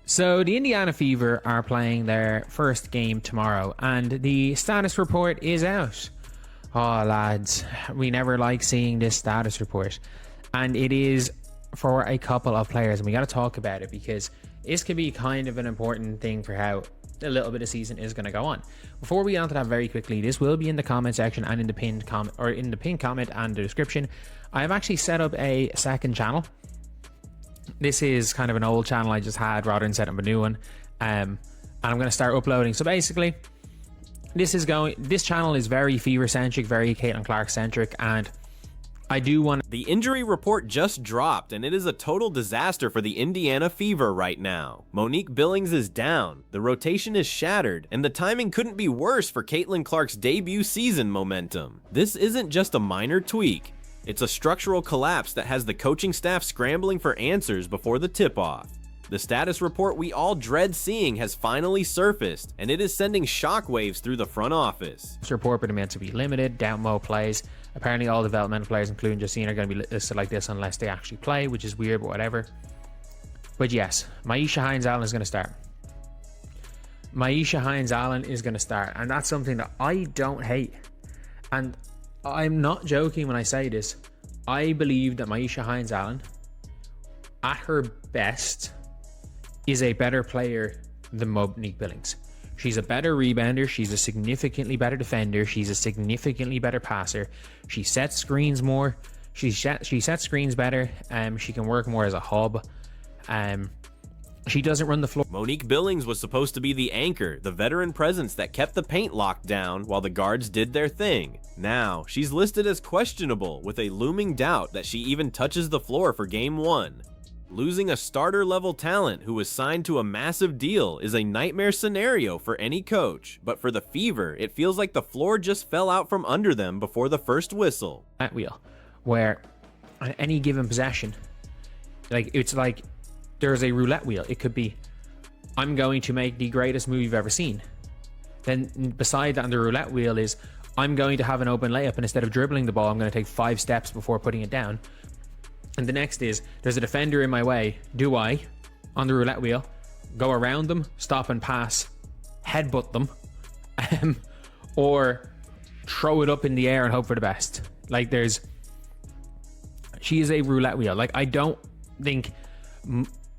So the Indiana Fever are playing their first game tomorrow, and the status report is out. Oh, lads, we never like seeing this status report. And it is for a couple of players, and we got to talk about it because this could be kind of an important thing for how a little bit of season is going to go on. Before we get on to that very quickly, this will be in the comment section and in the pinned comment, or in the pinned comment and the description. I have actually set up a second channel. This is kind of an old channel I just had rather than setting up a new one, and I'm going to start uploading. So basically, this channel is very Fever centric, very Caitlin Clark centric, and I do want. The injury report just dropped, and it is a total disaster for the Indiana Fever right now. Mo Billings is down, the rotation is shattered, and the timing couldn't be worse for Caitlin Clark's debut season momentum. This isn't just a minor tweak. It's a structural collapse that has the coaching staff scrambling for answers before the tip-off. The status report we all dread seeing has finally surfaced, and it is sending shockwaves through the front office. This report but meant to be limited. Doubt Mo plays. Apparently all developmental players, including Justine, are going to be listed like this unless they actually play, which is weird, but whatever. But yes, Myisha Hines-Allen is going to start. Myisha Hines-Allen is going to start, and that's something that I don't hate. And I'm not joking when I say this. I believe that Myisha Hines-Allen, at her best, is a better player than Mo Billings. She's a better rebounder. She's a significantly better defender. She's a significantly better passer. She sets screens more. She sets screens better. She can work more as a hub. She doesn't run the floor. Mo Billings was supposed to be the anchor, the veteran presence that kept the paint locked down while the guards did their thing. Now, she's listed as questionable, with a looming doubt that she even touches the floor for Game 1. Losing a starter-level talent who was signed to a massive deal is a nightmare scenario for any coach, but for the Fever, it feels like the floor just fell out from under them before the first whistle. That wheel, where on any given possession, it's like there's a roulette wheel. It could be, I'm going to make the greatest move you've ever seen. Then beside that on the roulette wheel is, I'm going to have an open layup, and instead of dribbling the ball, I'm going to take 5 steps before putting it down. And the next is, there's a defender in my way. Do I, on the roulette wheel, go around them, stop and pass, headbutt them, or throw it up in the air and hope for the best? She is a roulette wheel. I don't think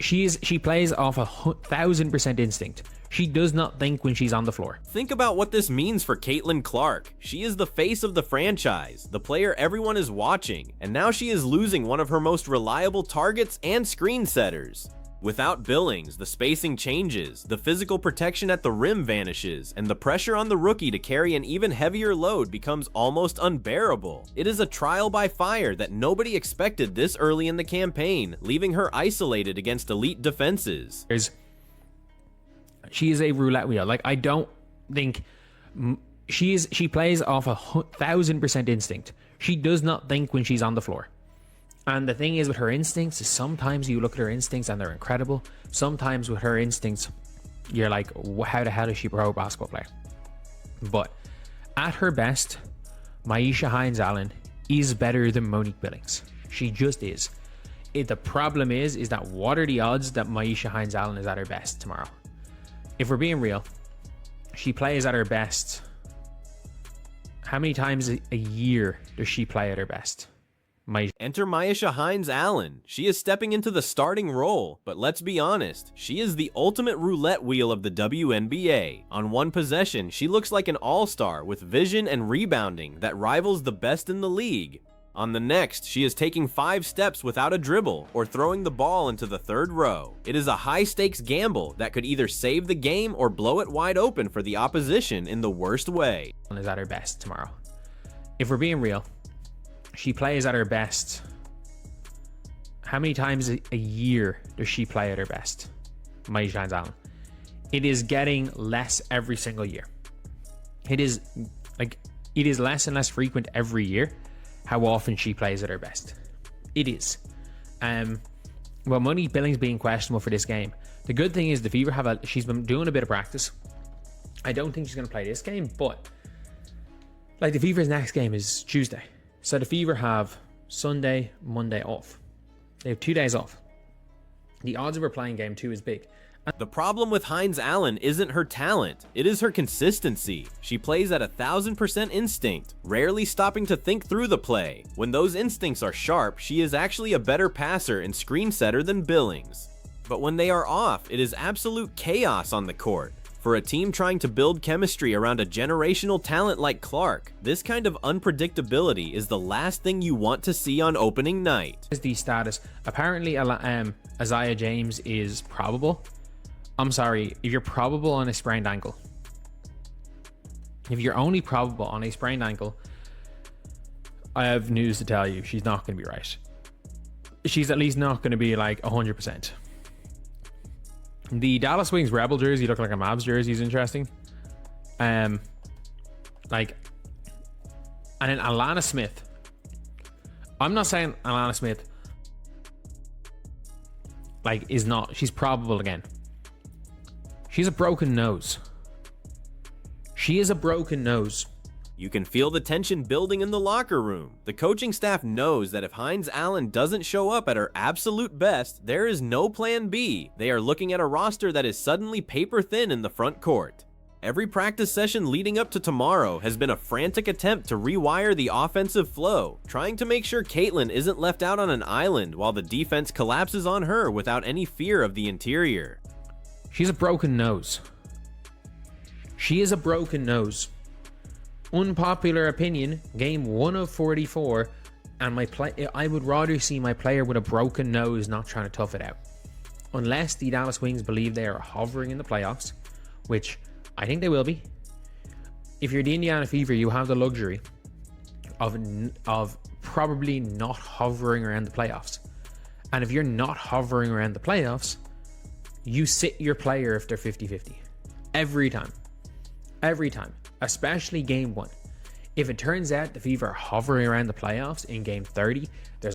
she plays off 1,000% instinct. She does not think when she's on the floor. Think about what this means for Caitlin Clark. She is the face of the franchise, the player everyone is watching, and now she is losing one of her most reliable targets and screen setters. Without Billings, the spacing changes, the physical protection at the rim vanishes, and the pressure on the rookie to carry an even heavier load becomes almost unbearable. It is a trial by fire that nobody expected this early in the campaign, leaving her isolated against elite defenses. She is a roulette wheel. I don't think she plays off 1,000% instinct. She does not think when she's on the floor. And the thing is with her instincts is sometimes you look at her instincts and they're incredible. Sometimes with her instincts, you're like, how the hell is she a pro basketball player? But at her best, Myisha Hines-Allen is better than Mo Billings. She just is. The problem is that what are the odds that Myisha Hines-Allen is at her best tomorrow? If we're being real, she plays at her best. How many times a year does she play at her best? Enter Myisha Hines-Allen. She is stepping into the starting role, but let's be honest, she is the ultimate roulette wheel of the WNBA. On one possession, she looks like an all-star with vision and rebounding that rivals the best in the league. On the next, she is taking 5 steps without a dribble or throwing the ball into the third row. It is a high-stakes gamble that could either save the game or blow it wide open for the opposition in the worst way. Is at her best tomorrow. If we're being real, she plays at her best. How many times a year does she play at her best? Myisha Hines-Allen. It is getting less every single year. It is less and less frequent every year how often she plays at her best. It is. Well, Mo Billings being questionable for this game. The good thing is the Fever she's been doing a bit of practice. I don't think she's going to play this game, but the Fever's next game is Tuesday. So the Fever have Sunday, Monday off. They have 2 days off. The odds of her playing game 2 is big. The problem with Hines Allen isn't her talent, it is her consistency. She plays at 1000% instinct, rarely stopping to think through the play. When those instincts are sharp, she is actually a better passer and screen setter than Billings. But when they are off, it is absolute chaos on the court. For a team trying to build chemistry around a generational talent like Clark, this kind of unpredictability is the last thing you want to see on opening night. Is the status. Apparently, Isaiah James is probable. I'm sorry, if you're probable on a sprained ankle. If you're only probable on a sprained ankle, I have news to tell you. She's not going to be right. She's at least not going to be like 100%. The Dallas Wings Rebel jersey look like a Mavs jersey is interesting. And then Alana Smith. I'm not saying Alana Smith is not. She's probable again. She's a broken nose. She is a broken nose. You can feel the tension building in the locker room. The coaching staff knows that if Hines Allen doesn't show up at her absolute best, there is no plan B. They are looking at a roster that is suddenly paper thin in the front court. Every practice session leading up to tomorrow has been a frantic attempt to rewire the offensive flow, trying to make sure Caitlin isn't left out on an island while the defense collapses on her without any fear of the interior. She's a broken nose. She is a broken nose. Unpopular opinion, game 1 of 44, and I would rather see my player with a broken nose not trying to tough it out. Unless the Dallas Wings believe they are hovering in the playoffs, which I think they will be. If you're the Indiana Fever, you have the luxury of probably not hovering around the playoffs. And if you're not hovering around the playoffs, you sit your player if they're 50-50. Every time. Every time. Especially game 1. If it turns out the Fever are hovering around the playoffs in game 30,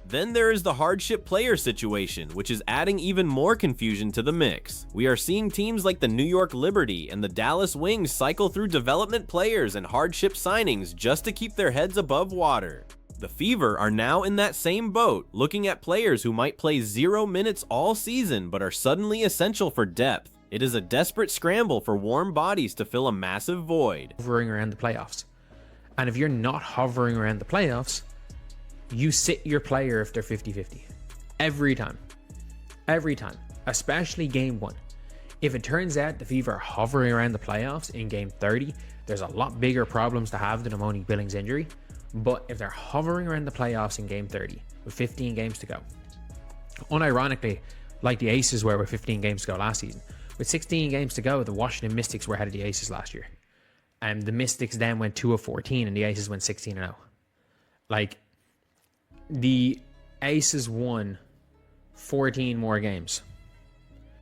then there is the hardship player situation, which is adding even more confusion to the mix. We are seeing teams like the New York Liberty and the Dallas Wings cycle through development players and hardship signings just to keep their heads above water. The Fever are now in that same boat, looking at players who might play 0 minutes all season but are suddenly essential for depth. It is a desperate scramble for warm bodies to fill a massive void. Hovering around the playoffs. And if you're not hovering around the playoffs, you sit your player if they're 50-50. Every time. Every time. Especially game 1. If it turns out the Fever are hovering around the playoffs in game 30, there's a lot bigger problems to have than a Mo Billings injury. But if they're hovering around the playoffs in game 30 with 15 games to go, unironically, like the Aces were with 15 games to go last season, with 16 games to go, the Washington Mystics were ahead of the Aces last year. And the Mystics then went 2 of 14 and the Aces went 16-0. The Aces won 14 more games.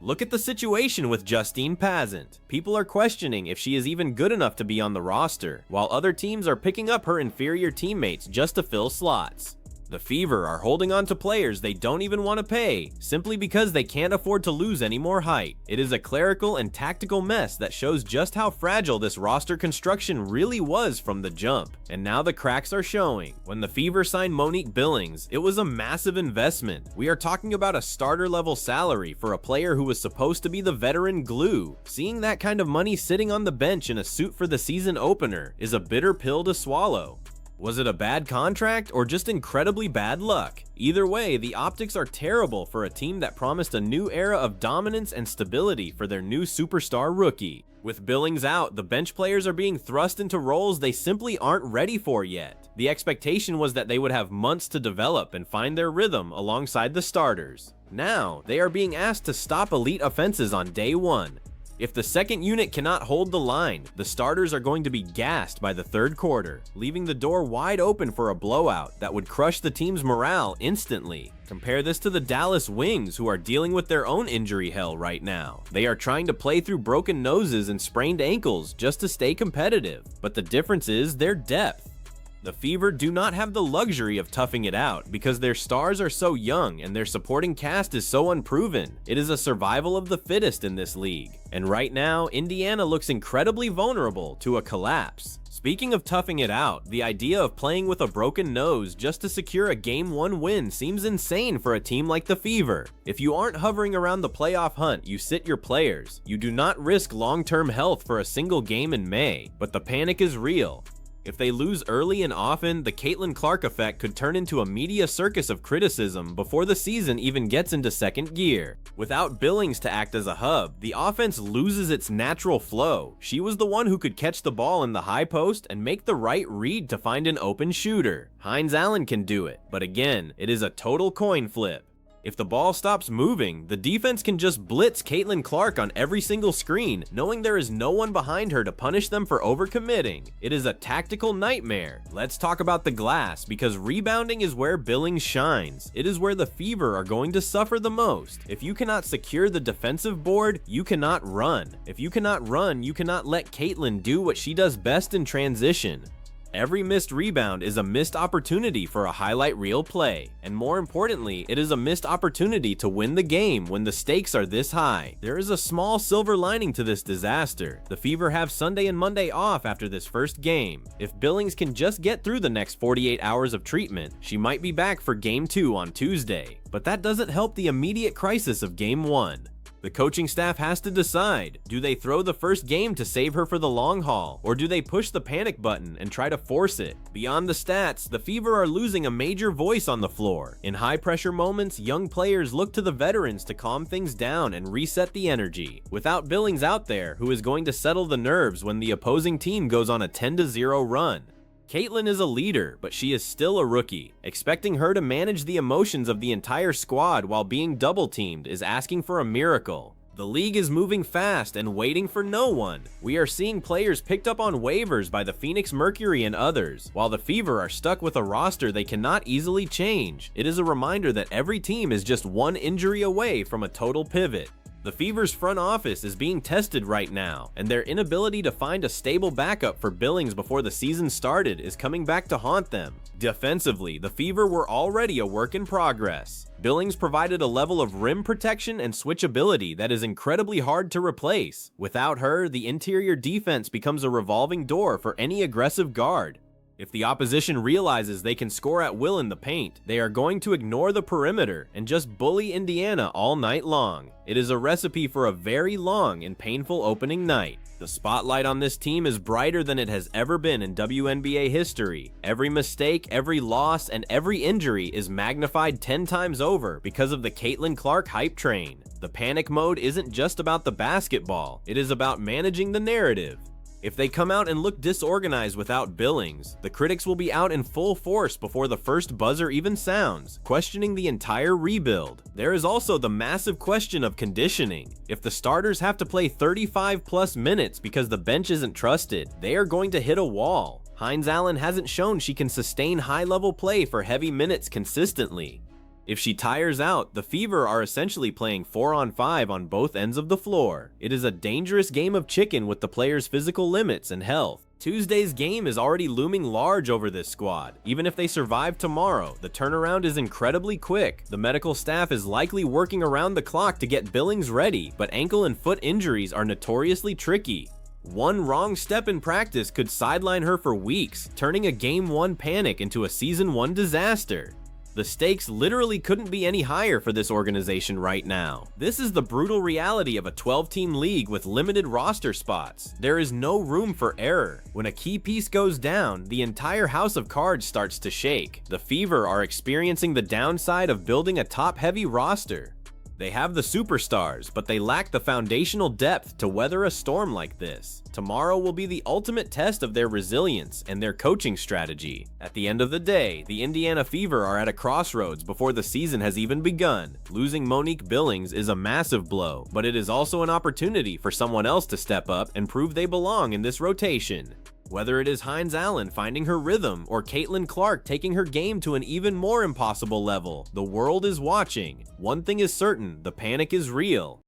Look at the situation with Justine Pazant. People are questioning if she is even good enough to be on the roster, while other teams are picking up her inferior teammates just to fill slots. The Fever are holding on to players they don't even want to pay, simply because they can't afford to lose any more height. It is a clerical and tactical mess that shows just how fragile this roster construction really was from the jump. And now the cracks are showing. When the Fever signed Mo Billings, it was a massive investment. We are talking about a starter level salary for a player who was supposed to be the veteran glue. Seeing that kind of money sitting on the bench in a suit for the season opener is a bitter pill to swallow. Was it a bad contract or just incredibly bad luck? Either way, the optics are terrible for a team that promised a new era of dominance and stability for their new superstar rookie. With Billings out, the bench players are being thrust into roles they simply aren't ready for yet. The expectation was that they would have months to develop and find their rhythm alongside the starters. Now, they are being asked to stop elite offenses on day 1. If the second unit cannot hold the line, the starters are going to be gassed by the third quarter, leaving the door wide open for a blowout that would crush the team's morale instantly. Compare this to the Dallas Wings, who are dealing with their own injury hell right now. They are trying to play through broken noses and sprained ankles just to stay competitive, but the difference is their depth. The Fever do not have the luxury of toughing it out because their stars are so young and their supporting cast is so unproven. It is a survival of the fittest in this league. And right now, Indiana looks incredibly vulnerable to a collapse. Speaking of toughing it out, the idea of playing with a broken nose just to secure a Game 1 win seems insane for a team like the Fever. If you aren't hovering around the playoff hunt, you sit your players. You do not risk long-term health for a single game in May, but the panic is real. If they lose early and often, the Caitlin Clark effect could turn into a media circus of criticism before the season even gets into second gear. Without Billings to act as a hub, the offense loses its natural flow. She was the one who could catch the ball in the high post and make the right read to find an open shooter. Hines Allen can do it, but again, it is a total coin flip. If the ball stops moving, the defense can just blitz Caitlin Clark on every single screen, knowing there is no one behind her to punish them for overcommitting. It is a tactical nightmare. Let's talk about the glass, because rebounding is where Billings shines. It is where the Fever are going to suffer the most. If you cannot secure the defensive board, you cannot run. If you cannot run, you cannot let Caitlin do what she does best in transition. Every missed rebound is a missed opportunity for a highlight reel play, and more importantly, it is a missed opportunity to win the game when the stakes are this high. There is a small silver lining to this disaster. The Fever have Sunday and Monday off after this first game. If Billings can just get through the next 48 hours of treatment, she might be back for Game 2 on Tuesday, but that doesn't help the immediate crisis of Game 1. The coaching staff has to decide, do they throw the first game to save her for the long haul, or do they push the panic button and try to force it? Beyond the stats, the Fever are losing a major voice on the floor. In high-pressure moments, young players look to the veterans to calm things down and reset the energy. Without Billings out there, who is going to settle the nerves when the opposing team goes on a 10-0 run? Caitlin is a leader, but she is still a rookie. Expecting her to manage the emotions of the entire squad while being double-teamed is asking for a miracle. The league is moving fast and waiting for no one. We are seeing players picked up on waivers by the Phoenix Mercury and others, while the Fever are stuck with a roster they cannot easily change. It is a reminder that every team is just one injury away from a total pivot. The Fever's front office is being tested right now, and their inability to find a stable backup for Billings before the season started is coming back to haunt them. Defensively, the Fever were already a work in progress. Billings provided a level of rim protection and switchability that is incredibly hard to replace. Without her, the interior defense becomes a revolving door for any aggressive guard. If the opposition realizes they can score at will in the paint, they are going to ignore the perimeter and just bully Indiana all night long. It is a recipe for a very long and painful opening night. The spotlight on this team is brighter than it has ever been in WNBA history. Every mistake, every loss, and every injury is magnified 10 times over because of the Caitlin Clark hype train. The panic mode isn't just about the basketball, it is about managing the narrative. If they come out and look disorganized without Billings, the critics will be out in full force before the first buzzer even sounds, questioning the entire rebuild. There is also the massive question of conditioning. If the starters have to play 35+ minutes because the bench isn't trusted, they are going to hit a wall. Hines Allen hasn't shown she can sustain high-level play for heavy minutes consistently. If she tires out, the Fever are essentially playing 4-on-5 on both ends of the floor. It is a dangerous game of chicken with the players' physical limits and health. Tuesday's game is already looming large over this squad. Even if they survive tomorrow, the turnaround is incredibly quick. The medical staff is likely working around the clock to get Billings ready, but ankle and foot injuries are notoriously tricky. One wrong step in practice could sideline her for weeks, turning a Game 1 panic into a Season 1 disaster. The stakes literally couldn't be any higher for this organization right now. This is the brutal reality of a 12-team league with limited roster spots. There is no room for error. When a key piece goes down, the entire house of cards starts to shake. The Fever are experiencing the downside of building a top-heavy roster. They have the superstars, but they lack the foundational depth to weather a storm like this. Tomorrow will be the ultimate test of their resilience and their coaching strategy. At the end of the day, the Indiana Fever are at a crossroads before the season has even begun. Losing Monique Billings is a massive blow, but it is also an opportunity for someone else to step up and prove they belong in this rotation. Whether it is Hines Allen finding her rhythm or Caitlin Clark taking her game to an even more impossible level, the world is watching. One thing is certain, the panic is real.